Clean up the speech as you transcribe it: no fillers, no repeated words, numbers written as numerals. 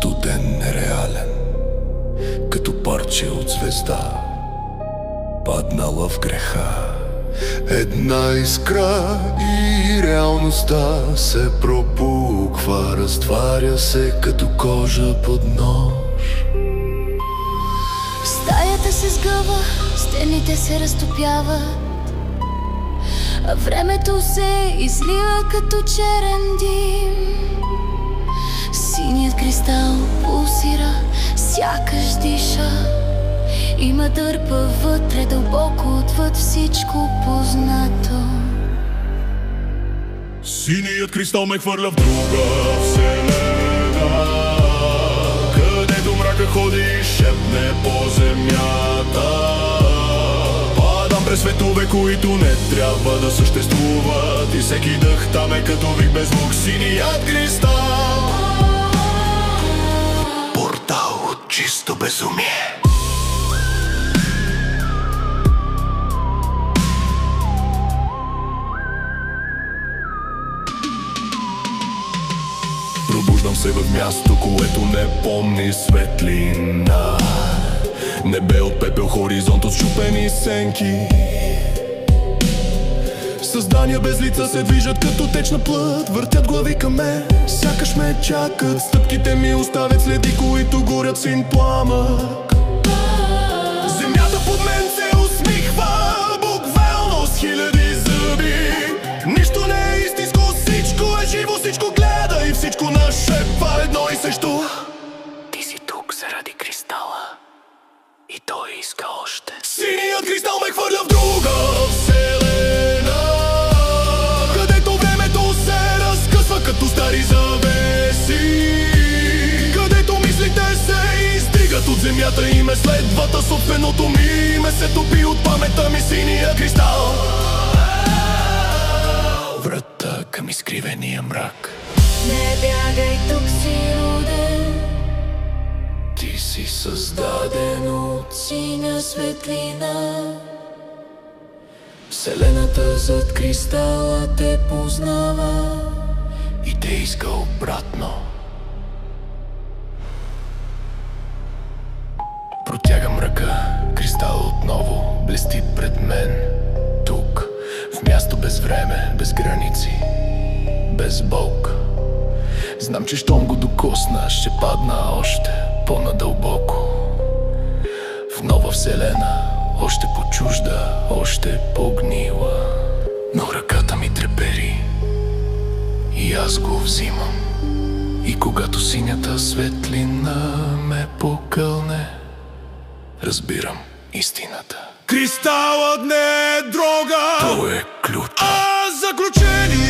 студен, нереален, като парче от звезда, паднала в греха. Една искра и реалността се пробуква, разтваря се като кожа под нож. Стаята се сгъва, стените се разтопяват, а времето се излива като черен дим. Синият кристал пулсира, сякаш диша. Има дърпа вътре, дълбоко отвъд всичко познато. Синият кристал ме хвърля в друга вселена, където мрака ходи и шепне по земята. Падам през светове, които не трябва да съществуват, и всеки дъх там е като вик без звук. Синият кристал, портал от чисто безумие. Пробуждам се в място, което не помни светлина. Небе от пепел, хоризонт от счупени сенки. Създания без лица се движат като течна плът, въртят глави към мен, сякаш ме чакат. Стъпките ми оставят следи, които горят син пламък. Земята под мен се усмихва, буквално с хиляди зъби. Нищо не е истинско, всичко е живо, всичко гледа и всичко нашепва едно и също. Ти си тук заради кристала и той иска още. Синият кристал ме хвърля в друга вселена, където времето се разкъсва като стари завеси, където мислите се издигат от земята и ме следват, а собственото ми име се топи от паметта ми. Синия кристал, врата към изкривения мрак. Не бягай, тук си роден, Ти си създаден от синя светлина. вселената зад кристала те познава и те иска обратно. Протягам ръка, кристал отново блести пред мен. Тук, в място без време, без граници, без Бог. Знам, че щом го докосна, ще падна още по-надълбоко. В нова вселена, още по-чужда, още по-гнила. Но ръката ми трепери и аз го взимам. И когато синята светлина ме покълне, разбирам истината. Кристалът не е дрога, той е ключ, а заключение.